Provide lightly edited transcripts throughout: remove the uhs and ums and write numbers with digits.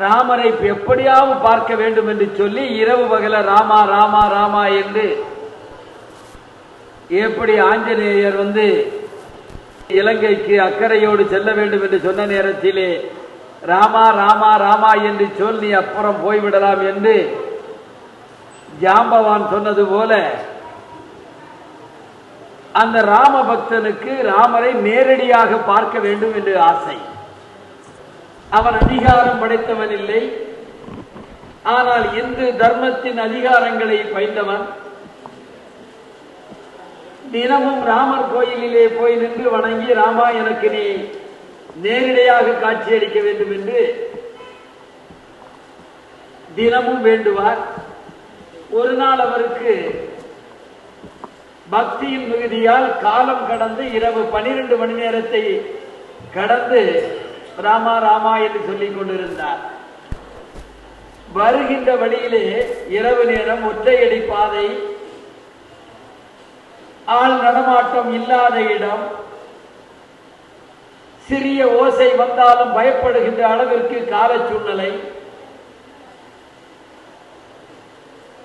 ராமரை எப்படியாவது பார்க்க வேண்டும் என்று சொல்லி இரவு பகல ராமா ராமா ராமா என்று எப்படி ஆஞ்சநேயர் இலங்கைக்கு அக்கறையோடு செல்ல வேண்டும் என்று சொன்ன நேரத்திலே ராமா ராமா ராமா என்று சொல்லி அப்புறம் போய்விடலாம் என்று ஜாம்பவான் சொன்னது போல அந்த ராம பக்தனுக்கு ராமரை நேரடியாக பார்க்க வேண்டும் என்று ஆசை. அவன் அதிகாரம் படைத்தவன் இல்லை, ஆனால் இந்து தர்மத்தின் அதிகாரங்களை பயின்றவன். தினமும் ராமர் கோயிலிலே போய் நின்று வணங்கி ராமா எனக்கு நீ நேரடியாக காட்சியளிக்க வேண்டும் என்று தினமும் வேண்டுவார். ஒரு நாள் அவருக்கு பக்தியின் மிகுதியால் காலம் கடந்து இரவு 12 மணி நேரத்தை கடந்து ராமா ராமா என்று சொல்லிக் கொண்டிருந்தார். வருகின்ற வழியிலே இரவு நேரம் ஒற்றையடி பாதை, ஆள் நடமாட்டம் இல்லாத இடம், சிறிய ஓசை வந்தாலும் பயப்படுகின்ற அளவிற்கு கால சூழ்நிலை.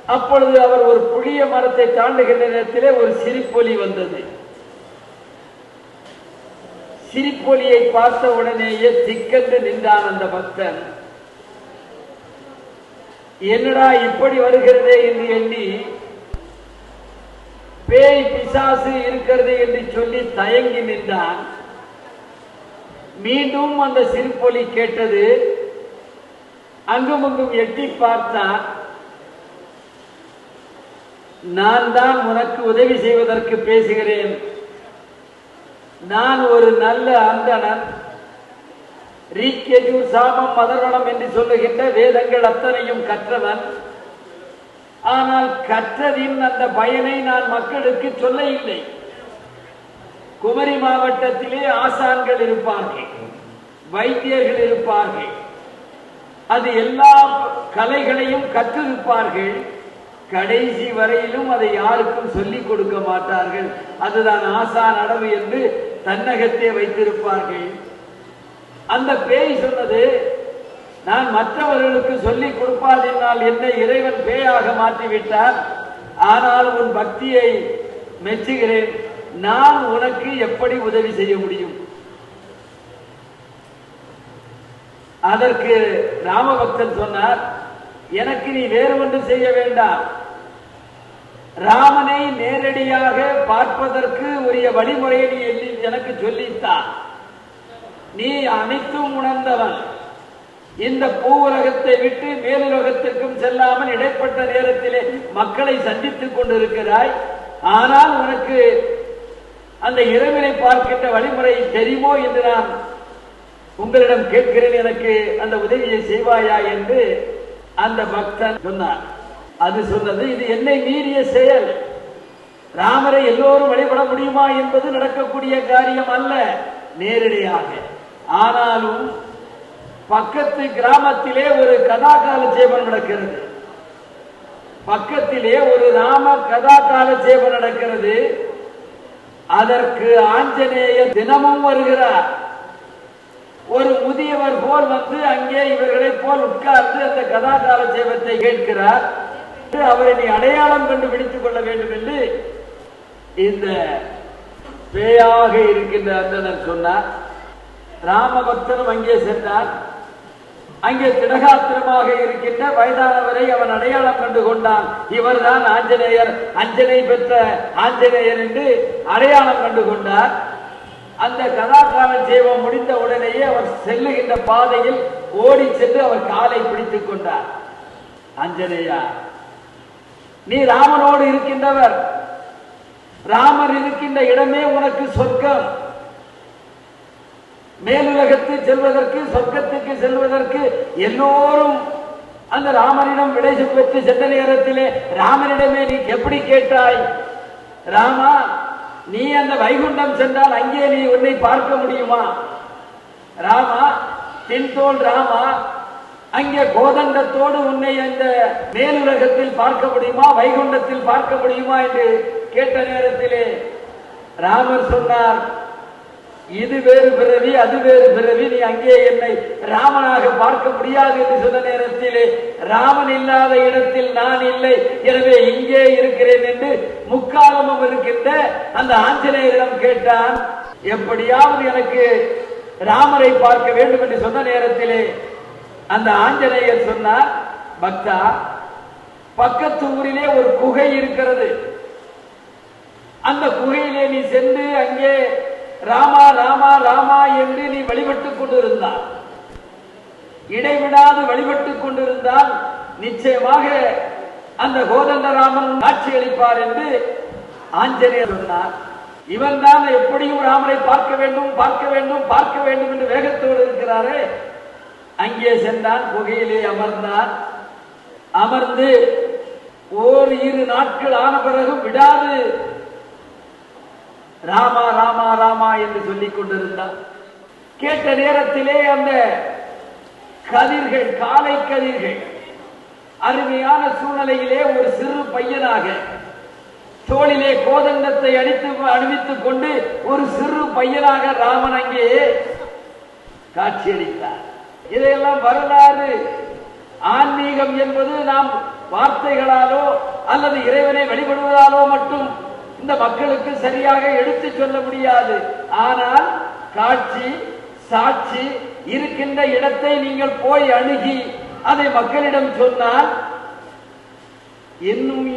அப்பொழுது அவர் ஒரு புளிய மரத்தை தாண்டுகின்ற நேரத்திலே ஒரு சிரிப்பொலி வந்தது. சிரிப்பொலியை பார்த்த உடனேயே திக்கென்று நின்றான் அந்த பக்தன். என்னடா இப்படி வருகிறதே என்று எண்ணி பேய் பிசாசு இருக்கிறது என்று சொல்லி தயங்கி நின்றான். மீண்டும் அந்த சிரிப்பொலி கேட்டது. அங்குமங்கும் எட்டி பார்த்தான். நான் தான் உனக்கு உதவி செய்வதற்கு பேசுகிறேன். நான் ஒரு நல்ல அந்தணன். ரிக்கெஜூர் சாமம் மதர்வனம் என்று சொல்லுகின்ற வேதங்கள் அத்தனையும் கற்றவன். ஆனால் கற்றதின் அந்த பயனை நான் மக்களுக்கு சொல்ல இல்லை. குமரி மாவட்டத்திலே ஆசான்கள் இருப்பார்கள், வைத்தியர்கள் இருப்பார்கள், அது எல்லா கலைகளையும் கற்றிருப்பார்கள். கடைசி வரையிலும் அதை யாருக்கும் சொல்லிக் கொடுக்க மாட்டார்கள். அதுதான் ஆசான் அடவு என்று தன்னகத்தே வைத்திருப்பார்கள். அந்த பேய் சொன்னது, நான் மற்றவர்களுக்கு சொல்லிக் கொடுப்பாதென்றால் என்னை இறைவன் பேயாக மாற்றிவிட்டார். ஆனால் உன் பக்தியை மெச்சுகிறேன். நான் உனக்கு எப்படி உதவி செய்ய முடியும்? அதற்கு ராமபக்தன் சொன்னார், எனக்கு நீ வேறு ஒன்று செய்ய வேண்டாம். ராமனை நேரடியாக பார்ப்பதற்கு உரிய வழிமுறையை நீ எனக்கு சொல்லித்தான். நீ அனைத்தும் உணர்ந்தவன். இந்த பூ உலகத்தை விட்டு மேலுலகத்திற்கும் செல்லாமல் இடைப்பட்ட நேரத்திலே மக்களை சந்தித்துக் கொண்டிருக்கிறாய். ஆனால் உனக்கு அந்த இறைவனை பார்க்கின்ற வழிமுறை தெரியுமோ என்று நான் உங்களிடம் கேட்கிறேன். எனக்கு அந்த உதவியை செய்வாயா என்று அந்த பக்தன் சொன்னார். அது சொன்னது, இது என்னை மீறிய செயல். ராமரை எல்லோரும் வழிபட முடியுமா என்பது நடக்கக்கூடிய காரியம் அல்ல நேரடியாக. ஆனாலும் பக்கத்து கிராமத்திலே ஒரு கதாகாலட்சேபம் நடக்கிறது. பக்கத்திலே ஒரு ராம கதாகாலட்சேபம் நடக்கிறது. அதற்கு ஆஞ்சநேயர் தினமும் வருகிறார். ஒரு முதியவர் போல் அங்கே இவர்களை போல் உட்கார்ந்து அந்த கதாகாலட்சேபத்தை கேட்கிறார். அவரை நீ அடையாளம் கண்டு பிடித்துக் கொள்ள வேண்டும் என்று இந்த பேயாக இருக்கின்ற அந்தனர் சொன்னார். ராமபக்தனும் அங்கே சென்றார். அங்கே திடகாத்திரமாக இருக்கின்ற வயதானவரை அவன் அடையாளம் கண்டு கொண்டான். இவர்தான் ஆஞ்சநேயர், அஞ்சனை பெற்ற ஆஞ்சநேயர் என்று அடையாளம் கண்டு கொண்டார். அந்த கதாகாலட்சேபம் முடிந்த உடனேயே அவர் செல்லுகின்ற பாதையில் ஓடி சென்று அவர் காலை பிடித்துக் கொண்டார். ஆஞ்சநேயா, நீ ராமனோடு இருக்கின்றவர். ராமர் இருக்கின்ற இடமே உனக்கு சொர்க்கம். மேலுலகத்து செல்வதற்கு, சொர்க்கத்துக்கு செல்வதற்கு எல்லோரும் அந்த ராமனிடம் விடை பெற்று சென்ற நேரத்திலே ராமனிடமே நீ எப்படி கேட்டாய்? ராமா, நீ அந்த வைகுண்டம் சென்றால் அங்கே நீ உன்னை பார்க்க முடியுமா? ராமா, தென்தோல் ராமா, அங்கே கோதண்டத்தோடு உன்னை அந்த மேலுலகத்தில் பார்க்க முடியுமா, வைகுண்டத்தில் பார்க்க முடியுமா என்று கேட்ட நேரத்திலே ராமர் சொன்னார், இது வேறு பிறவி, அது வேறு பிறவி, நீ அங்கே என்னை ராமனாக பார்க்க முடியாது என்று சொன்ன நேரத்திலே ராமன் இல்லாத இடத்தில் நான் இல்லை, எனவே இங்கே இருக்கிறேன் என்று முக்காலமும் இருக்கின்ற அந்த ஆஞ்சநேயரிடம் கேட்டான். எப்படியாவது எனக்கு ராமரை பார்க்க வேண்டும் என்று சொன்ன நேரத்திலே அந்த ஆஞ்சநேயர் சொன்னார், பக்தா, பக்கத்து ஊரிலே ஒரு குகை இருக்கிறது, அந்த குகையிலே நீ சென்று அங்கே ராமா ராமா ராமா என்று நீ வழிபட்டுக் கொண்டிருந்தால், இடைவிடாது வழிபட்டுக் கொண்டிருந்தால் நிச்சயமாக அந்த கோதண்டராமன் காட்சியளிப்பார் என்று ஆஞ்சநேயர் சொன்னார். இவன் தான் எப்படியும் ராமரை பார்க்க வேண்டும் பார்க்க வேண்டும் பார்க்க வேண்டும் என்று வேகத்தோடு இருக்கிறாரே. அங்கே சென்றான், குகையிலே அமர்ந்தான். அமர்ந்து ஓரிரு நாட்கள் ஆன பிறகு விடாது ராமா ராமா ராமா என்று சொல்லிக் கொண்டிருந்தான். கேட்ட நேரத்திலே அந்த கதிர்கள், காலை கதிர்கள், அருமையான சூழ்நிலையிலே ஒரு சிறு பையனாக தோளிலே கோதண்டத்தை அணிவித்துக் கொண்டு ஒரு சிறு பையனாக ராமன் அங்கே காட்சியளித்தார். இதையெல்லாம் வரலாறு. ஆன்மீகம் என்பது நாம் வார்த்தைகளாலோ அல்லது இறைவனை வழிபடுவதாலோ மட்டும் இந்த மக்களுக்கு சரியாக எடுத்து சொல்ல முடியாது. ஆனால் காட்சி, சாட்சி இருக்கின்ற இடத்தை நீங்கள் போய் அணுகி அதை மக்களிடம் சொன்னால் இன்னும்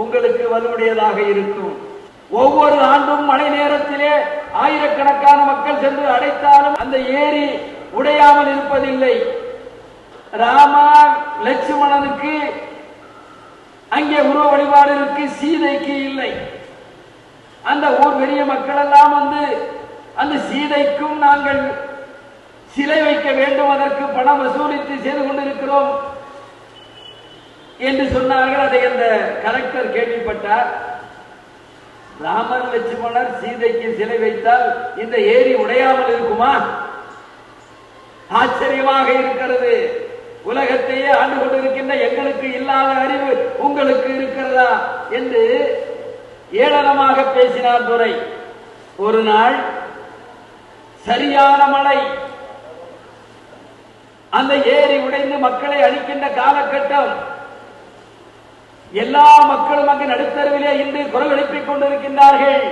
உங்களுக்கு வலுவுடையதாக இருக்கும். ஒவ்வொரு ஆண்டும் மழை நேரத்திலே ஆயிரக்கணக்கான மக்கள் சென்று அடைத்தாலும் அந்த ஏரி உடையாமல் இருப்பதில்லை. ராமா லட்சுமணனுக்கு அங்கே உருவ வழிபாடு இருக்கு, சீதைக்கு இல்லை. அந்த ஊர் பெரிய மக்கள் எல்லாம் வந்து அந்த சீதைக்கும் நாங்கள் சிலை வைக்க வேண்டும், அதற்கு பணம் வசூலித்து செய்து கொண்டிருக்கிறோம் என்று சொன்னார்கள். அதை அந்த கலெக்டர் கேள்விப்பட்டார். ராமர் லட்சுமணர் சீதைக்கு சிலை வைத்தால் இந்த ஏரி உடையாமல் இருக்குமா? ஆச்சரியமாக இருக்கிறது. உலகத்தையே ஆண்டு கொண்டிருக்கின்ற எங்களுக்கு இல்லாத அறிவு உங்களுக்கு இருக்கிறதா என்று ஏளனமாக பேசினார் துரை. ஒரு நாள் சரியான மழை, அந்த ஏரி உடைந்து மக்களை அழிக்கின்ற காலகட்டம். எல்லா மக்களும் அங்கு நடுத்தருவிலே இன்று குரல் எழுப்பிக் கொண்டிருக்கின்றார்கள்.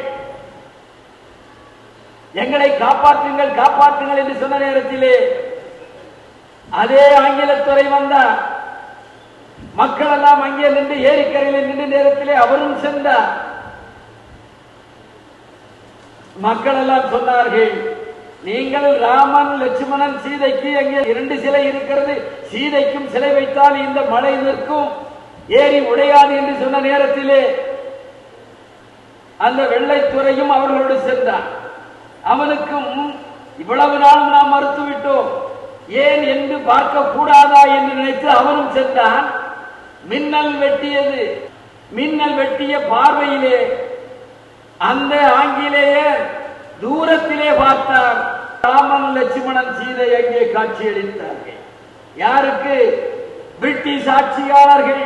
எங்களை காப்பாற்றுங்கள் காப்பாற்றுங்கள் என்று சொன்ன நேரத்திலே அதே ஆங்கிலத்துறை வந்தார். மக்கள் எல்லாம் அங்கே நின்று ஏரிக்கரையில் நின்ற நேரத்திலே அவரும் சென்றார். மக்கள் எல்லாம் சொன்னார்கள், நீங்கள் ராமன் லட்சுமணன் சீதைக்கு அங்கே 2 சிலை இருக்கிறது, சீதைக்கும் சிலை வைத்தால் இந்த மழை நிற்கும், ஏரி உடையாது என்று சொன்ன நேரத்திலே அந்த வெள்ளைத்துறையும் அவர்களோடு சென்றார். அவனுக்கும் இவ்வளவு நாளும் நாம் மறுத்துவிட்டோம், ஏன் என்று பார்க்க கூடாதா என்று நினைத்து அவனும் சென்றான். மின்னல் வெட்டியது. மின்னல் வெட்டிய பார்வையிலே அந்த ஆங்கிலேயர் தூரத்திலே பார்த்தார். ராமன் லட்சுமணன் சீதை அங்கே காட்சியளித்தார்கள். யாருக்கு? பிரிட்டிஷ் ஆட்சியாளர்கள்.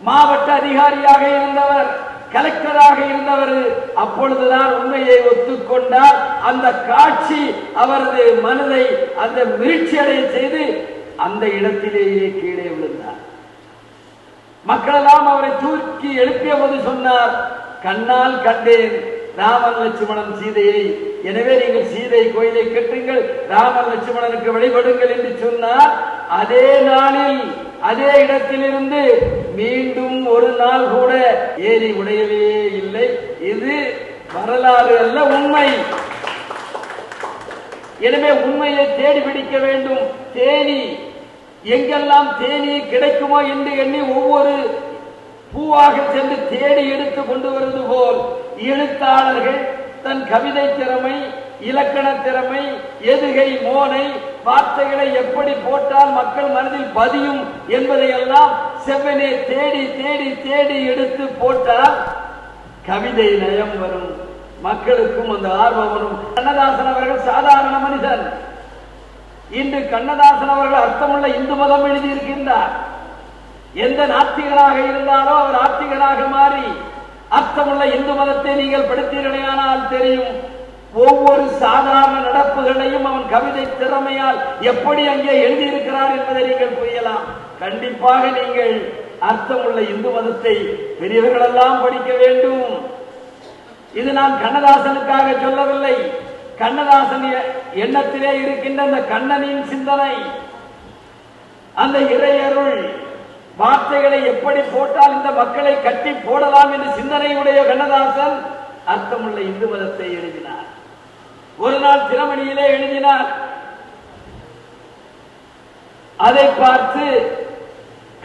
மாவட்ட அதிகாரியாக இருந்தவர், கலெக்டராக இருந்தவர் அப்பொழுதுதான் உண்மையை ஒத்துக்கொண்டார். அந்த காட்சி அவரது மனதை அந்த மிரட்சியடைய செய்து அந்த இடத்திலேயே கீழே விழுந்தார். மக்களெல்லாம் அவரை தூக்கி எழுப்பிய போது சொன்னார், கண்ணால் கண்டேன் ராமன் லட்சுமணன் சீதையை, எனவே நீங்கள் சீதை கோயிலை கட்டுங்கள், ராமன் லட்சுமணனுக்கு வழிபடுங்கள் என்று சொன்னார். அதே நாளில் அதே இடத்திலிருந்து மீண்டும் ஒரு நாள் கூட ஏரி உடையவே இல்லை. இது வரலாறு அல்ல, உண்மை. எனவே உண்மையை தேடி பிடிக்க வேண்டும். தேனி எங்கெல்லாம் தேனி கிடைக்குமோ என்று எண்ணி ஒவ்வொரு பூவாக சென்று தேடி எடுத்து கொண்டு வருவது போல் எழுத்தாளர்கள் தன் கவிதை திறமை, இலக்கண திறமை, எதுகை மோனை, வார்த்தைகளை எப்படி போட்டால் மக்கள் மனதில் பதியும் என்பதையெல்லாம் செவ்வனே தேடி தேடி தேடி எடுத்து போட்டால் கவிதை நயம் வரும், மக்களுக்கும் அந்த ஆர்வம் வரும். கண்ணதாசன் அவர்கள் சாதாரண மனிதன். இன்று கண்ணதாசன் அவர்கள் அர்த்தமுள்ள இந்து மதம் எழுதியிருக்கின்றார். எந்த நாத்திகராக இருந்தாலோ அவர் ஆத்திகராக மாறி அர்த்தமுள்ள இந்து மதத்தை நீங்கள் படித்தீர்களேயானால் தெரியும். ஒவ்வொரு சாதாரண நடப்புகளையும் அவன் கவிதை திறமையால் எப்படி அங்கே எழுதியிருக்கிறார் என்பதை நீங்கள் புரியலாம். கண்டிப்பாக நீங்கள் அர்த்தமுள்ள இந்து மதத்தை பெரியவர்களெல்லாம் படிக்க வேண்டும். இது நான் கண்ணதாசனுக்காக சொல்லவில்லை. கண்ணதாசன் எண்ணத்திலே இருக்கின்ற அந்த கண்ணனின் சிந்தனை, அந்த இறையருள் வார்த்தைகளை எப்படி போட்டால் இந்த மக்களை கட்டி போடலாம் என்று சிந்தனையுடைய கண்ணதாசன் அர்த்தமுள்ள இந்து மதத்தை எழுதினார். ஒரு நாள் தினமணியிலே எழுதினார். அதை பார்த்து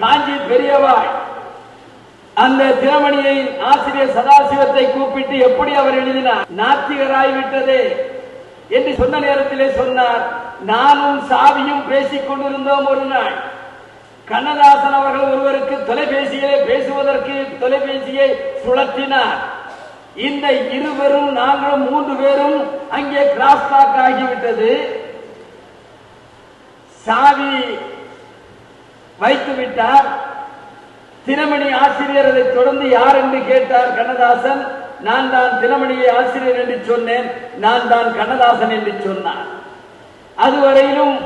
காஞ்சி பெரியவாள் அந்த தினமணியை ஆசிரியர் சதாசிவத்தை கூப்பிட்டு எப்படி அவர் எழுதினார், நாத்திகராய்விட்டதே என்று சொன்ன நேரத்திலே சொன்னார், நானும் சாவியும் பேசிக் கொண்டிருந்தோம். ஒரு நாள் கண்ணதாசன் அவர்கள் ஒருவருக்கு தொலைபேசியிலே பேசுவதற்கு தொலைபேசியை சுழற்றினார். இந்த இருவரும் நாங்களும் 3 பேரும் அங்கே கிராஸ் டாக் ஆகிவிட்டது. சாவி வைத்து விட்டார். தினமணி ஆசிரியர் அதை தொடர்ந்து யார் என்று கேட்டார் கண்ணதாசன். நான் தான் தினமணியை ஆசிரியர் என்று சொன்னேன், நான் தான் கண்ணதாசன் என்று சொன்னார். அதுவரையிலும்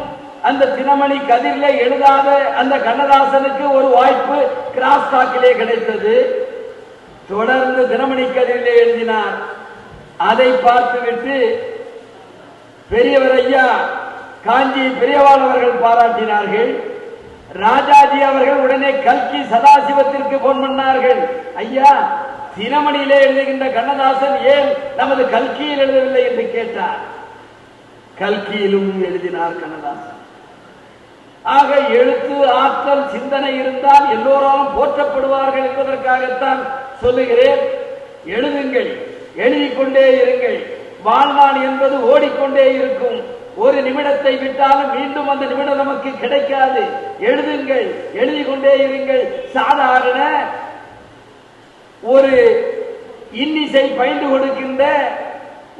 அந்த தினமணி கதிரிலே எழுதாத அந்த கண்ணதாசனுக்கு ஒரு வாய்ப்பு கிராஸ் டாக்கிலே கிடைத்தது. தொடர்ந்து தினமணி கதிரிலே எழுதினார். அதை பார்த்துவிட்டு பெரியவர் ஐயா காஞ்சி பெரியவாள் அவர்கள் பாராட்டினார்கள். ராஜாஜி அவர்கள் உடனே கல்கி சதாசிவத்திற்கு போன் பண்ணார்கள். ஐயா, தினமணியிலே எழுதுகின்ற கண்ணதாசன் ஏன் நமது கல்கியில் எழுதவில்லை என்று கேட்டார். கல்கியிலும் எழுதினார் கண்ணதாசன். ஆக எழுத்து ஆற்றல் சிந்தனை இருந்தால் எல்லோராலும் போற்றப்படுவார்கள் என்பதற்காகத்தான் சொல்லுகிறேன். எழுதுங்கள், எழுதிக்கொண்டே இருங்கள். வாழ்நாள் என்பது ஓடிக்கொண்டே இருக்கும். ஒரு நிமிடத்தை விட்டாலும் மீண்டும் அந்த நிமிடம் நமக்கு கிடைக்காது. எழுதுங்கள், எழுதி கொண்டே இருங்கள். சாதாரண ஒரு இன்னிசை பயின்று கொடுக்கின்ற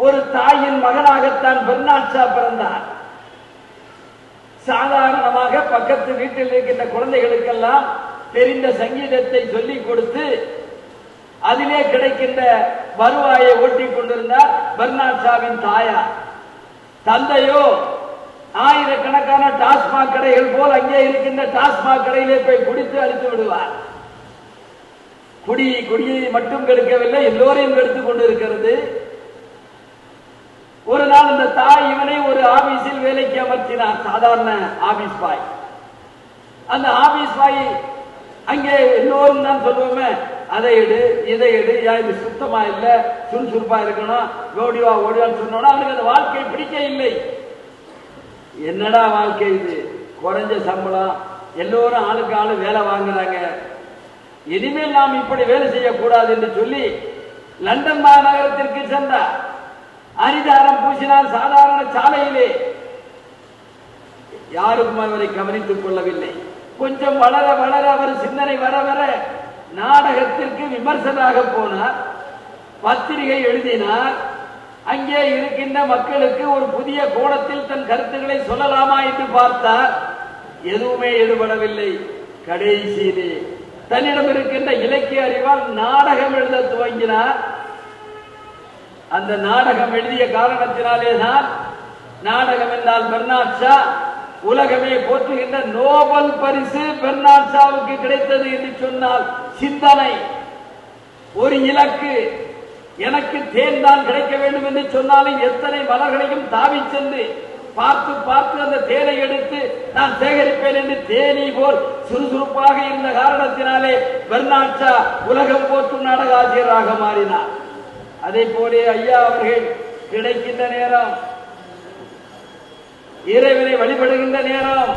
ஒரு தாயின் மகனாகத்தான் பெர்னாட் ஷா பிறந்தார். சாதாரணமாக பக்கத்து வீட்டில் இருக்கின்ற குழந்தைகளுக்கெல்லாம் தெரிந்த சங்கீதத்தை சொல்லிக் கொடுத்து அதிலே கிடைக்கின்ற வருவாயை ஓட்டிக் கொண்டிருந்தார் பெர்னாட் ஷாவின் தாயார். தந்தையோ ஆயிரக்கணக்கான டாஸ்மாக் கடைகள் போல் அங்கே இருக்கின்ற டாஸ்மாக் கடையிலே போய் குடித்து அழித்து விடுவார். குடியை மட்டும் கெடுக்கவில்லை, எல்லோரையும் கெடுத்துக் கொண்டிருக்கிறது. ஒரு நாள் இந்த தாய் இவனை ஒரு ஆபீஸில் வேலைக்கு அமர்த்தினார். சாதாரண ஆபீஸ் பாய். அந்த ஆபீஸ் பாய் அங்கே எல்லோரும் தான் சொல்லுவோமே, அதை எடு இதை எடு, இது சுத்தமா இல்ல, சுறுசுறுப்பா இருக்கணும், ஓடிவா ஓடிவான்னு சொன்னோம்னா அவனுக்கு அந்த வாழ்க்கை பிடிக்க இல்லை. என்னடா வாழ்க்கை இது, குறைஞ்ச சம்பளம், எல்லோரும் ஆளுக்கு ஆளு வேலை வாங்குறாங்க, இனிமேல் நாம் இப்படி வேலை செய்யக்கூடாது என்று சொல்லி லண்டன் மாநகரத்திற்கு சென்றார். அரிதாரம் பூசினார் சாதாரண சாலையிலே. யாருக்கும் அவரை கவனித்துக் கொள்ளவில்லை. கொஞ்சம் வளர வளர அவர் சிந்தனை வர வர நாடகத்திற்கு விமர்சனாக போனார். பத்திரிகை எழுதினார். அங்கே இருக்கின்ற மக்களுக்கு ஒரு புதிய கோணத்தில் தன் கருத்துக்களை சொல்லலாமா என்று பார்த்தார். எதுவுமே ஈடுபடவில்லை. கடைசியிலே தன்னிடம் இருக்கின்ற இலக்கிய அறிவால் நாடகம் எழுத துவங்கினார். அந்த நாடகம் எழுதிய காரணத்தினாலே தான் நாடகம் என்றால் பெர்னாட் ஷா உலகமே போற்றுகின்ற நோபல் பரிசு பெர்னாட் ஷாவுக்கு கிடைத்தது என்று சொன்னால் சிந்தனை ஒரு இலக்கு. எனக்கு தேன் தான் கிடைக்க வேண்டும் என்று சொன்னாலும் எத்தனை மலர்களையும் தாவி சென்று பார்த்து பார்த்து அந்த தேனை எடுத்து நான் சேகரிப்பேன் என்று தேனி போல் சுறுசுறுப்பாக இருந்த காரணத்தினாலே பெர்னாட் ஷா உலகம் போற்றும் நாடக ஆசிரியராக மாறினார். அதே போலே ஐயா அவர்கள் கிடைக்கின்ற நேரம், இறைவனை வழிபடுகின்ற நேரம்,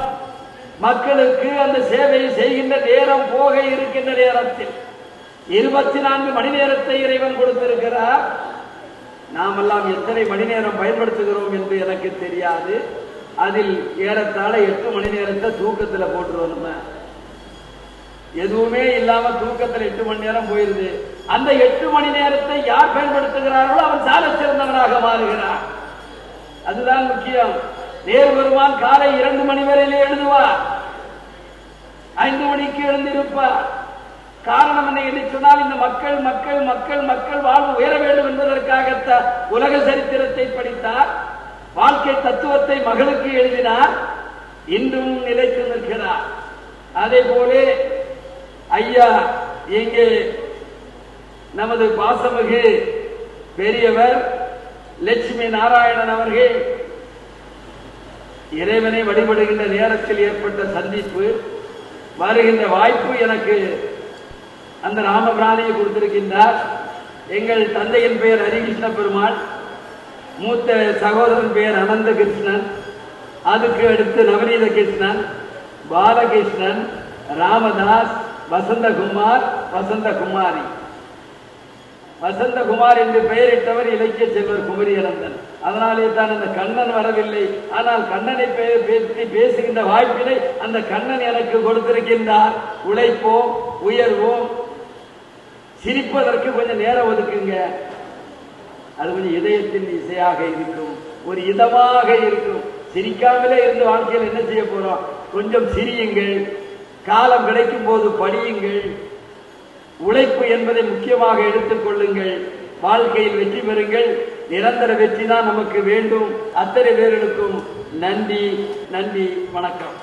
மக்களுக்கு அந்த சேவையை செய்கின்ற நேரம் போக இருக்கின்ற நேரத்தில் 24 மணி நேரத்தை இறைவன் கொடுத்திருக்கிறார். நாமெல்லாம் எத்தனை மணி நேரம் பயன்படுத்துகிறோம் என்று எனக்கு தெரியாது. அதில் ஏறத்தாழ 8 மணி நேரத்தை தூக்கத்துல போட்டுருவோம். எதுவுமே இல்லாம தூக்கத்தில் 8 மணி நேரம் போயிருது. அந்த 8 மணி நேரத்தை யார் பயன்படுத்துகிறார்களோ அவன் சால சிறந்தவனாக மாறுகிறார். அதுதான் முக்கியம். நேர் வருவான் காலை 2 மணி வரையிலே எழுதுவார், 5 மணிக்கு எழுந்திருப்பார். காரணம் என்ன என்று சொன்னால் இந்த மக்கள் மக்கள் மக்கள் மக்கள் வாழ்வு உயர வேண்டும் என்பதற்காக உலக சரித்திரத்தை படித்தார், வாழ்க்கை தத்துவத்தை மகளுக்கு எழுதினார், இன்றும் நிலைத்து நிற்கிறார். அதே போல ஐயா இங்கே நமது பாசமிகு பெரியவர் லட்சுமி நாராயணன் அவர்கள் இறைவனை வழிபடுகின்ற நேரத்தில் ஏற்பட்ட சந்திப்பு, வருகின்ற வாய்ப்பு எனக்கு அந்த ராமபிராணியை கொடுத்திருக்கின்றார். எங்கள் தந்தையின் பெயர் ஹரிகிருஷ்ண பெருமாள், மூத்த சகோதரன் பெயர் அனந்த கிருஷ்ணன், அதுக்கு அடுத்து நவநீத கிருஷ்ணன், பாலகிருஷ்ணன், ராமதாஸ், வசந்தகுமார், வசந்தகுமாரி. வசந்தகுமார் என்று பெயரிட்டவர் இலக்கிய செல்வர் குமரி அனந்தன். அதனாலே தான் அந்த கண்ணன் வரவில்லை. ஆனால் கண்ணனை பற்றி பேசுகின்ற வாய்ப்பினை அந்த கண்ணன் எனக்கு கொடுத்திருக்கின்றார். உழைப்போம், உயர்வோம், சிரிப்பதற்கு கொஞ்சம் நேரம் ஒதுக்குங்க. அது கொஞ்சம் இதயத்தின் இசையாக இருக்கும், ஒரு இதமாக இருக்கும். சிரிக்காமலே இருந்து வாழ்க்கையில் என்ன செய்ய போறோம்? கொஞ்சம் சிரியுங்கள், காலம் கிடைக்கும் போது படியுங்கள், உழைப்பு என்பதை முக்கியமாக எடுத்துக் கொள்ளுங்கள், வாழ்க்கையில் வெற்றி பெறுங்கள். நிரந்தர வெற்றி தான் நமக்கு வேண்டும். அத்தனை பேர்களுக்கும் நன்றி, நன்றி, வணக்கம்.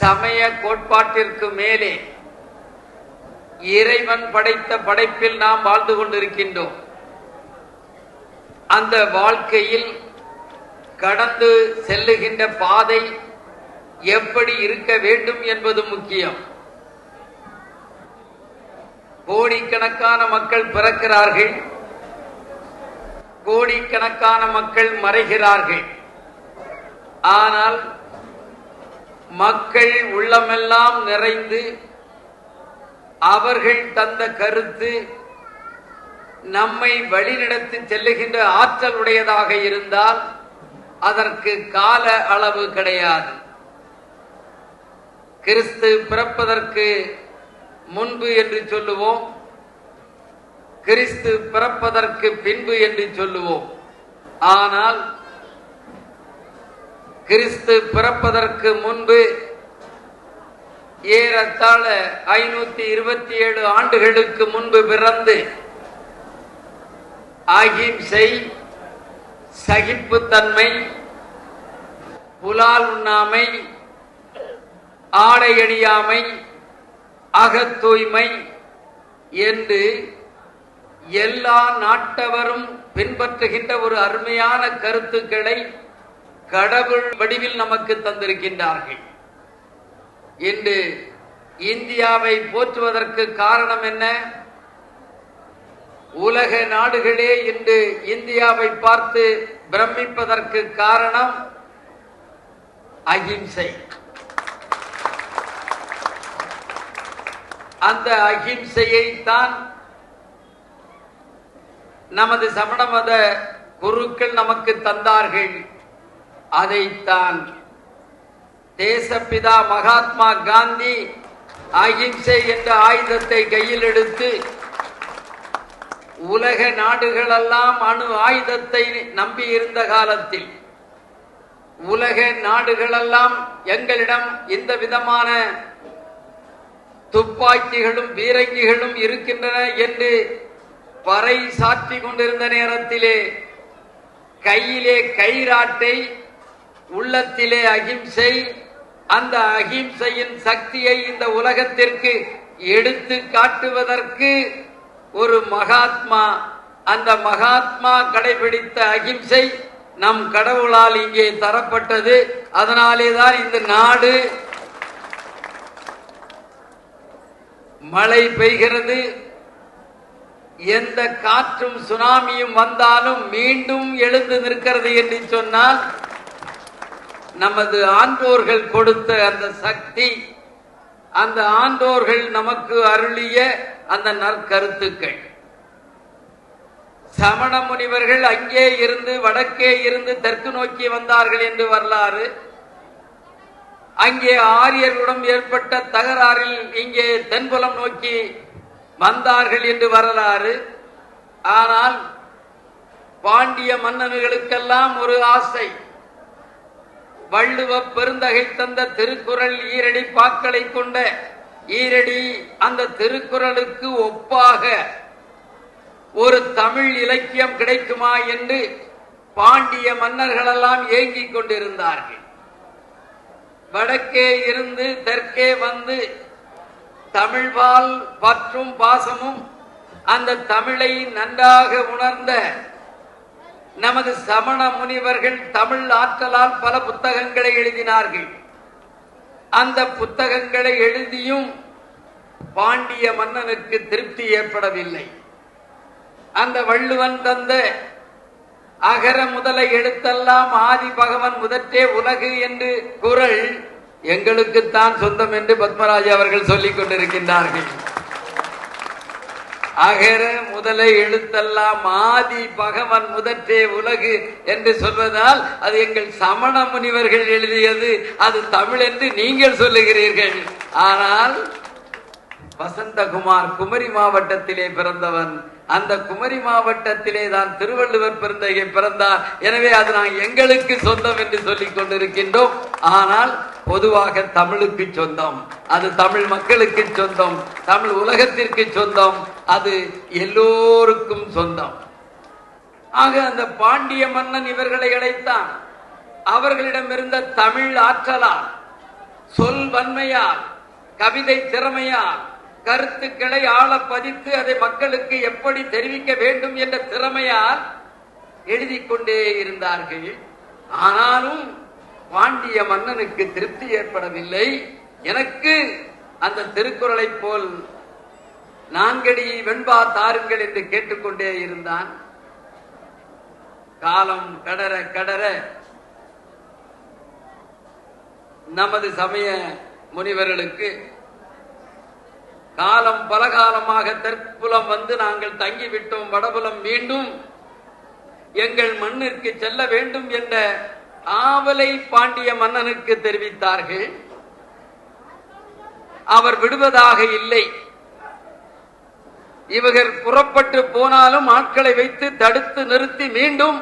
சமய கோட்பாட்டிற்கு மேலே இறைவன் படைத்த படைப்பில் நாம் வாழ்ந்து கொண்டிருக்கின்றோம். அந்த வாழ்க்கையில் கடந்து செல்லுகின்ற பாதை எப்படி இருக்க வேண்டும் என்பது முக்கியம். கோடிக்கணக்கான மக்கள் பிறக்கிறார்கள், கோடிக்கணக்கான மக்கள் மறைகிறார்கள். ஆனால் மக்கள் உள்ளமெல்லாம் நிறைந்து அவர்கள் தந்த கருத்து நம்மை வழிநடத்தி செல்லுகின்ற ஆற்றல் உடையதாக இருந்தால் அதற்கு கால அளவு கிடையாது. கிறிஸ்து பிறப்பதற்கு முன்பு என்று சொல்லுவோம், கிறிஸ்து பிறப்பதற்கு பின்பு என்று சொல்லுவோம். ஆனால் கிறிஸ்து பிறப்பதற்கு முன்பு ஏறத்தாழ 527 ஆண்டுகளுக்கு முன்பு பிறந்து அகிம்சை, சகிப்புத்தன்மை, புலால் உண்ணாமை, ஆடை அணியாமை, அகத்தூய்மை என்று எல்லா நாட்டவரும் பின்பற்றுகின்ற ஒரு அருமையான கருத்துக்களை கடவுள் வடிவில் நமக்கு தந்திருக்கின்றார்கள். இன்று இந்தியாவை போற்றுவதற்கு காரணம் என்ன? உலக நாடுகளே இன்று இந்தியாவை பார்த்து பிரமிப்பதற்கு காரணம் அகிம்சை. அந்த அகிம்சையை தான் நமது சமண மத குருக்கள் நமக்கு தந்தார்கள். அதைத்தான் தேசப்பிதா மகாத்மா காந்தி அகிம்சை என்ற ஆயுதத்தை கையில் எடுத்து உலக நாடுகளெல்லாம் அணு ஆயுதத்தை நம்பி இருந்த காலத்தில் உலக நாடுகளெல்லாம் எங்களிடம் இந்த விதமான துப்பாக்கிகளும் பீரங்கிகளும் இருக்கின்றன என்று பறை சாற்றி கொண்டிருந்த நேரத்திலே கையிலே கைராட்டை, உள்ளத்திலே அகிம்சை, அந்த அகிம்சையின் சக்தியை இந்த உலகத்திற்கு எடுத்து காட்டுவதற்கு ஒரு மகாத்மா, அந்த மகாத்மா கடைபிடித்த அகிம்சை நம் கடவுளால் இங்கே தரப்பட்டது. அதனாலேதான் இந்த நாடு மழை பெய்கிறது, எந்த காற்றும் சுனாமியும் வந்தாலும் மீண்டும் எழுந்து நிற்கிறது என்று சொன்னால் நமது ஆண்டோர்கள் கொடுத்த அந்த சக்தி, அந்த ஆண்டோர்கள் நமக்கு அருளிய அந்த நற்கருத்துக்கள். சமண முனிவர்கள் அங்கே இருந்து வடக்கே இருந்து தெற்கு நோக்கி வந்தார்கள் என்று வரலாறு. அங்கே ஆரியர்களுடன் ஏற்பட்ட தகராறில் இங்கே தென்புலம் நோக்கி வந்தார்கள் என்று வரலாறு. ஆனால் பாண்டிய மன்னர்களுக்கெல்லாம் ஒரு ஆசை, வள்ளுவ பெருந்தகை தந்த திருக்குறள் ஈரடி பாக்களை கொண்ட ஈரடி, அந்த திருக்குறளுக்கு ஒப்பாக ஒரு தமிழ் இலக்கியம் கிடைக்குமா என்று பாண்டிய மன்னர்களெல்லாம் ஏங்கிக் கொண்டிருந்தார்கள். வடக்கே இருந்து தெற்கே வந்து தமிழ்பால் பற்றும் பாசமும் அந்த தமிழை நன்றாக உணர்ந்த நமது சமண முனிவர்கள் தமிழ் ஆற்றலால் பல புத்தகங்களை எழுதினார்கள். அந்த புத்தகங்களை எழுதியும் பாண்டிய மன்னனுக்கு திருப்தி ஏற்படவில்லை. அந்த வள்ளுவன் தந்த அகர முதல எழுத்தெல்லாம் ஆதி பகவன் முதற்றே உலகு என்று குறள் எங்களுக்குத்தான் சொந்தம் என்று பத்மராஜ் அவர்கள் சொல்லிக் கொண்டிருக்கின்றார்கள். அகர முதல எழுத்தெல்லாம் ஆதி பகவன் முதற்றே உலகு என்று சொல்வதால் அது எங்கள் சமண முனிவர்கள் எழுதியது, அது தமிழ் என்று நீங்கள் சொல்லுகிறீர்கள். ஆனால் வசந்தகுமார் குமரி மாவட்டத்திலே பிறந்தவன். அந்த குமரி மாவட்டத்திலே தான் திருவள்ளுவர் பெருந்தகை பிறந்தார். எனவே அது நான் எங்களுக்கு சொந்தம் என்று சொல்லிக் கொண்டிருக்கின்றோம். ஆனால் பொதுவாக தமிழுக்கு சொந்தம், அது தமிழ் மக்களுக்கு சொந்தம், தமிழ் உலகத்திற்கு சொந்தம், அது எல்லோருக்கும் சொந்தம். ஆக அந்த பாண்டிய மன்னன் இவர்களை அழைத்தான். அவர்களிடமிருந்த தமிழ் ஆற்றலால், சொல் வன்மையால், கவிதை திறமையால், கருத்துக்களை ஆழ பதித்து அதை மக்களுக்கு எப்படி தெரிவிக்க வேண்டும் என்ற திறமையால் எழுதி கொண்டே இருந்தார்கள். ஆனாலும் பாண்டிய மன்னனுக்கு திருப்தி ஏற்படவில்லை. எனக்கு அந்த திருக்குறளை போல் நான்கடி வெண்பா தாருங்கள் என்று கேட்டுக்கொண்டே இருந்தான். காலம் கடற கடற நமது சமய முனிவர்களுக்கு காலம் பல காலமாக தெற்புலம் வந்து நாங்கள் தங்கிவிட்டோம், வடபுலம் மீண்டும் எங்கள் மண்ணிற்கு செல்ல வேண்டும் என்ற ஆவலை பாண்டிய மன்னனுக்கு தெரிவித்தார்கள். அவர் விடுவதாக இல்லை. இவர்கள் புறப்பட்டு போனாலும் ஆட்களை வைத்து தடுத்து நிறுத்தி மீண்டும்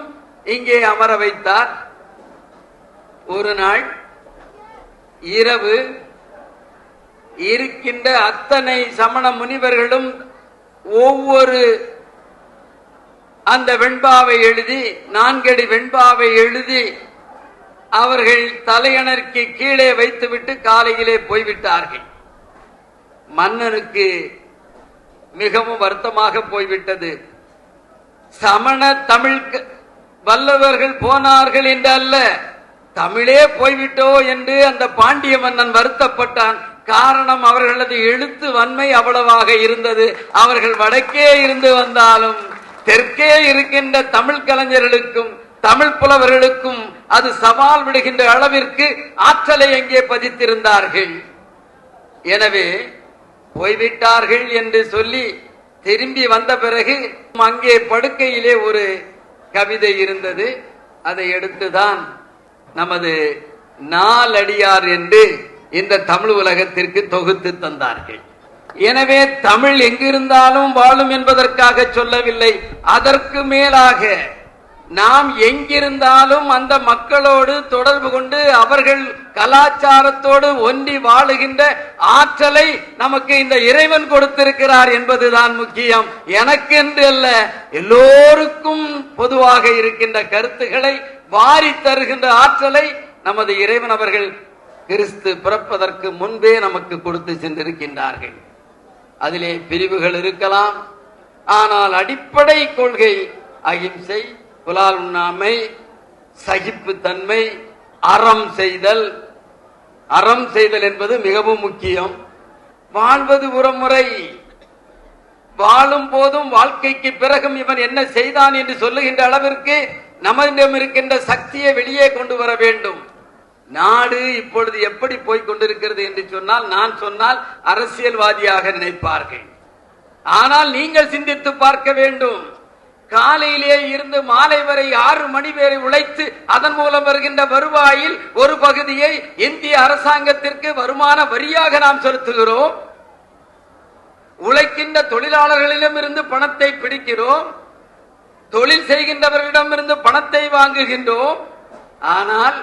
இங்கே அமர வைத்தார். ஒரு நாள் இரவு இருக்கின்ற அத்தனை சமண முனிவர்களும் ஒவ்வொரு அந்த வெண்பாவை எழுதி, நான்கடி வெண்பாவை எழுதி அவர்கள் தலையணருக்கு கீழே வைத்துவிட்டு காலையிலே போய்விட்டார்கள். மன்னனுக்கு மிகவும் வருத்தமாக போய்விட்டது. சமண தமிழ் வல்லவர்கள் போனார்கள் என்று அல்ல, தமிழே போய்விட்டோ என்று அந்த பாண்டிய மன்னன் வருத்தப்பட்டான். காரணம், அவர்களது எழுத்து வன்மை அவ்வளவாக இருந்தது. அவர்கள் வடக்கே இருந்து வந்தாலும் தெற்கே இருக்கின்ற தமிழ் கலைஞர்களுக்கும் தமிழ் புலவர்களுக்கும் அது சவால் விடுகின்ற அளவிற்கு ஆற்றலை எங்கே பதித்திருந்தார்கள். எனவே போய்விட்டார்கள் என்று சொல்லி திரும்பி வந்த பிறகு அங்கே படுக்கையிலே ஒரு கவிதை இருந்தது. அதை எடுத்துதான் நமது நாலடியார் என்று இந்த தமிழ் உலகத்திற்கு தொகுத்து தந்தார்கள். எனவே தமிழ் எங்கிருந்தாலும் வாழும் என்பதற்காக சொல்லவில்லை. அதற்கு மேலாக நாம் எங்கிருந்தாலும் அந்த மக்களோடு தொடர்பு கொண்டு அவர்கள் கலாச்சாரத்தோடு ஒன்றி வாழுகின்ற ஆற்றலை நமக்கு இந்த இறைவன் கொடுத்திருக்கிறார் என்பதுதான் முக்கியம். எனக்கென்று அல்ல, எல்லோருக்கும் பொதுவாக இருக்கின்ற கருத்துக்களை வாரி தருகின்ற ஆற்றலை நமது இறைவன் அவர்கள் கிறிஸ்து பிறப்பதற்கு முன்பே நமக்கு கொடுத்து சென்றிருக்கின்றார்கள். அதிலே பிரிவுகள் இருக்கலாம், ஆனால் அடிப்படை கொள்கை அகிம்சை, புலால் உண்ணாமை, சகிப்பு தன்மை, அறம் செய்தல். அறம் செய்தல் என்பது மிகவும் முக்கியம். வாழ்வது ஒரு முறை, வாழும் போதும் வாழ்க்கைக்கு பிறகும் இவன் என்ன செய்தான் என்று சொல்லுகின்ற அளவிற்கு நம்மிடம் இருக்கின்ற சக்தியை வெளியே கொண்டு வர வேண்டும். நாடு இப்பொழுது எப்படி போய் கொண்டிருக்கிறது என்று சொன்னால், நான் சொன்னால் அரசியல்வாதியாக நினைப்பார்கள். ஆனால் நீங்கள் சிந்தித்து பார்க்க வேண்டும். காலையிலே இருந்து மாலை வரை 6 மணி வரை உழைத்து அதன் மூலம் வருகின்ற வருவாயில் ஒரு பகுதியை இந்திய அரசாங்கத்திற்கு வருமான வரியாக நாம் செலுத்துகிறோம். உழைக்கின்ற தொழிலாளர்களிடமிருந்து பணத்தை பிடிக்கிறோம், தொழில் செய்கின்றவர்களிடமிருந்து பணத்தை வாங்குகின்றோம். ஆனால்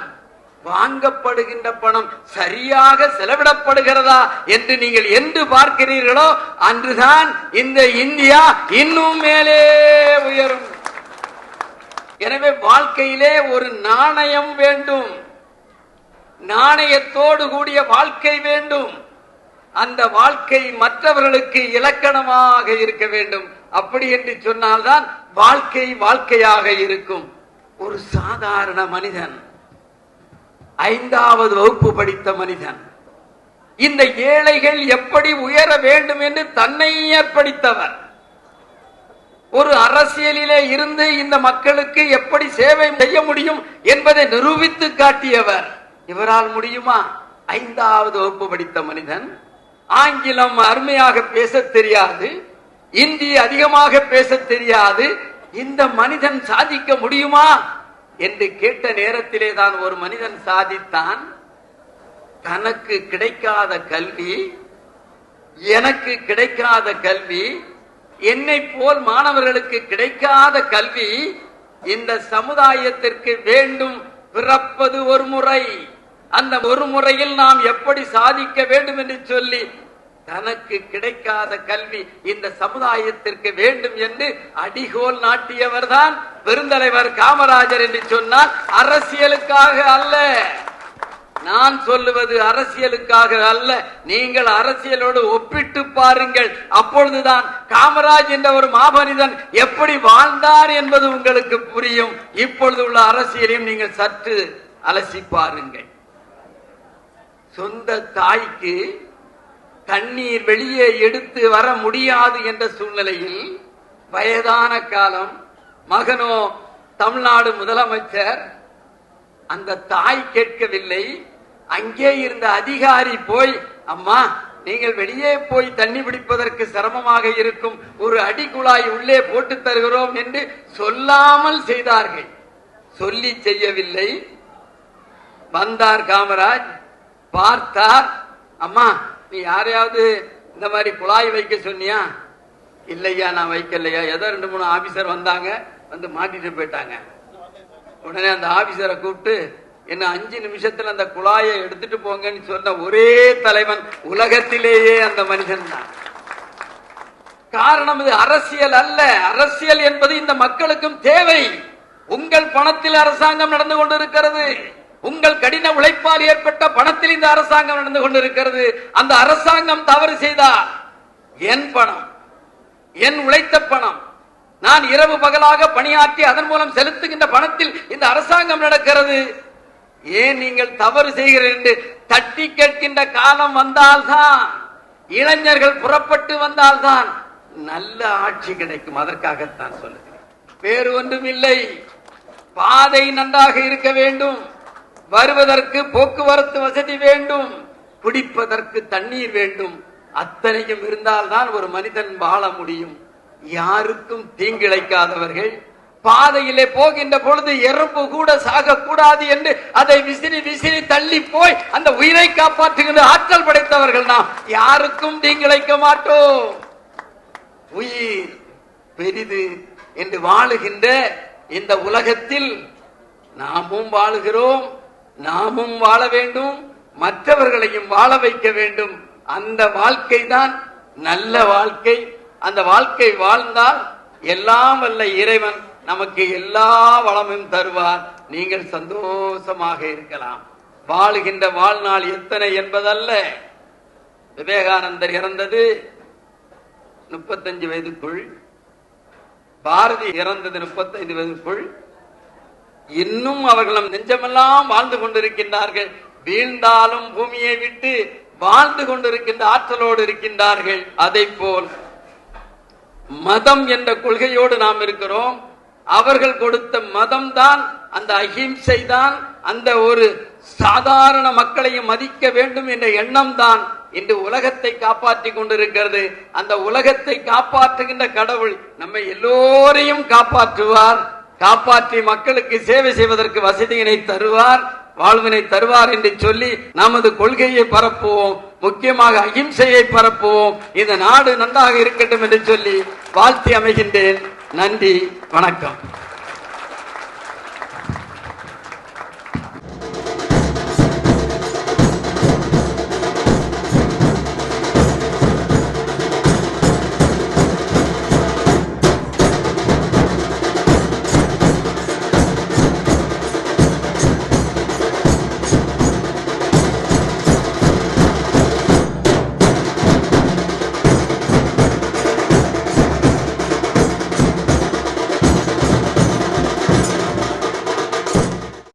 வாங்கப்படுகின்ற பணம் சரியாக செலவிடப்படுகிறதா என்று நீங்கள் என்று பார்க்கிறீர்களோ அன்றுதான் இந்த இந்தியா இன்னும் மேலே உயரும். எனவே வாழ்க்கையிலே ஒரு நாணயம் வேண்டும், நாணயத்தோடு கூடிய வாழ்க்கை வேண்டும். அந்த வாழ்க்கை மற்றவர்களுக்கு இலக்கணமாக இருக்க வேண்டும். அப்படி என்று சொன்னால்தான் வாழ்க்கை வாழ்க்கையாக இருக்கும். ஒரு சாதாரண மனிதன், 5வது வகுப்பு படித்த மனிதன், இந்த ஏழைகள் எப்படி உயர வேண்டும் என்று தன்னை ஏற்படுத்தவர். ஒரு அரசியலிலே இருந்து இந்த மக்களுக்கு எப்படி சேவை செய்ய முடியும் என்பதை நிரூபித்து காட்டியவர். இவரால் முடியுமா? 5வது வகுப்பு படித்த மனிதன், ஆங்கிலம் அருமையாக பேச தெரியாது, இந்தி அதிகமாக பேச தெரியாது. இந்த மனிதன் சாதிக்க முடியுமா என்று கேட்ட நேரத்திலே தான் ஒரு மனிதன் சாதித்தான். தனக்கு கிடைக்காத கல்வி, எனக்கு கிடைக்காத கல்வி, என்னை போல் மாணவர்களுக்கு கிடைக்காத கல்வி இந்த சமுதாயத்திற்கு வேண்டும். பிறப்பது ஒரு முறை, அந்த ஒரு முறையில் நாம் எப்படி சாதிக்க வேண்டும் என்று சொல்லி தனக்கு கிடைக்காத கல்வி இந்த சமுதாயத்திற்கு வேண்டும் என்று அடிகோல் நாட்டியவர் தான் பெருந்தலைவர் காமராஜர் என்று சொன்னால் அரசியலுக்காக அல்ல. நான் சொல்லுவது அரசியலுக்காக அல்ல. நீங்கள் அரசியலோடு ஒப்பிட்டு பாருங்கள். அப்பொழுதுதான் காமராஜ் என்ற ஒரு மாமனிதன் எப்படி வாழ்ந்தார் என்பது உங்களுக்கு புரியும். இப்பொழுது உள்ள அரசியலையும் நீங்கள் சற்று அலசி பாருங்கள். சொந்த தாய்க்கு தண்ணீர் வெளியே எடுத்து வர முடியாது என்ற சூழ்நிலையில் வயதான காலம், மகனோ தமிழ்நாடு முதலமைச்சர், அந்த தாய் கேட்கவில்லை. அங்கே இருந்த அதிகாரி போய், அம்மா நீங்கள் வெளியே போய் தண்ணி பிடிப்பதற்கு சிரமமாக இருக்கும், ஒரு அடிக்குழாய் உள்ளே போட்டு தருகிறோம் என்று சொல்லாமல் செய்தார்கள். சொல்லி செய்யவில்லை. வந்தார் காமராஜ், பார்த்தார். அம்மா நீ யாரையாவது இந்த மாதிரி குழாய் வைக்க சொன்னியா? இல்லையா, நான் வைக்கலையா. ஏதோ 2-3 ஆபீசர் வந்தாங்க, வந்து மாட்டிட்டு போயிட்டாங்க. உடனே அந்த ஆபீசரை கூப்பிட்டு, என்ன 5 நிமிஷத்துல அந்த குழாயை எடுத்துட்டு போங்கன்னு சொன்ன ஒரே தலைவன் உலகத்திலேயே அந்த மனிதன் தான். காரணம் இது அரசியல் அல்ல. அரசியல் என்பது இந்த மக்களுக்கும் தேவை. உங்கள் பணத்தில் அரசாங்கம் நடந்து கொண்டிருக்கிறது. உங்கள் கடின உழைப்பால் ஏற்பட்ட பணத்தில் இந்த அரசாங்கம் நடந்து கொண்டிருக்கிறது. அந்த அரசாங்கம் தவறு செய்தால் என் பணம், என் உழைத்த பணம், நான் இரவு பகலாக பணியாற்றி அதன் மூலம் செலுத்துகின்ற பணத்தில் இந்த அரசாங்கம் நடக்கிறது. ஏன் நீங்கள் தவறு செய்கிறீர்கள் என்று தட்டி கேட்கின்ற காலம் வந்தால்தான், இளைஞர்கள் புறப்பட்டு வந்தால்தான் நல்ல ஆட்சி கிடைக்கும். அதற்காகத்தான் சொல்லுகிறேன், வேறு ஒன்றும் இல்லை. பாதை நன்றாக இருக்க வேண்டும், வருவதற்கு போக்குவரத்து வசதி வேண்டும், குடிப்பதற்கு தண்ணீர் வேண்டும். அத்தனையும் இருந்தால்தான் ஒரு மனிதன் வாழ முடியும். யாருக்கும் தீங்கிழைக்காதவர்கள், பாதையிலே போகின்ற பொழுது எறும்பு கூட சாகக்கூடாது என்று அதை விசிறி விசிறி தள்ளி போய் அந்த உயிரை காப்பாற்றுகின்ற ஆற்றல் படைத்தவர்கள் நாம். யாருக்கும் தீங்கிழைக்க மாட்டோம். உயிர் பெரிது என்று வாழுகின்ற இந்த உலகத்தில் நாமும் வாழுகிறோம். நாமும் வாழ வேண்டும், மற்றவர்களையும் வாழ வைக்க வேண்டும். அந்த வாழ்க்கை தான் நல்ல வாழ்க்கை. அந்த வாழ்க்கை வாழ்ந்தால் எல்லாம் வல்ல இறைவன் நமக்கு எல்லா வளமும் தருவார். நீங்கள் சந்தோஷமாக இருக்கலாம். வாழுகின்ற வாழ்நாள் எத்தனை என்பதல்ல. விவேகானந்தர் இறந்தது 35 வயதுக்குள், பாரதி இறந்தது 35 வயதுக்குள். இன்னும் அவர்களும் நெஞ்சமெல்லாம் வாழ்ந்து கொண்டிருக்கின்றார்கள். வீழ்ந்தாலும் பூமியை விட்டு வாழ்ந்து கொண்டிருக்கின்ற ஆற்றலோடு இருக்கின்றார்கள். அதை போல் மதம் என்ற கொள்கையோடு நாம் இருக்கிறோம். அவர்கள் கொடுத்த மதம் தான், அந்த அஹிம்சை தான், அந்த ஒரு சாதாரண மக்களையும் மதிக்க வேண்டும் என்ற எண்ணம் தான் இன்று உலகத்தை காப்பாற்றி கொண்டிருக்கிறது. அந்த உலகத்தை காப்பாற்றுகின்ற கடவுள் நம்மை எல்லோரையும் காப்பாற்றுவார், காப்பாற்றி மக்களுக்கு சேவை செய்வதற்கு வசதியினை தருவார், வாழ்வினை தருவார் என்று சொல்லி நமது கொள்கையை பரப்புவோம், முக்கியமாக அகிம்சையை பரப்புவோம். இந்த நாடு நன்றாக இருக்கட்டும் என்று சொல்லி வாழ்த்தி அமைகின்றேன். நன்றி, வணக்கம்.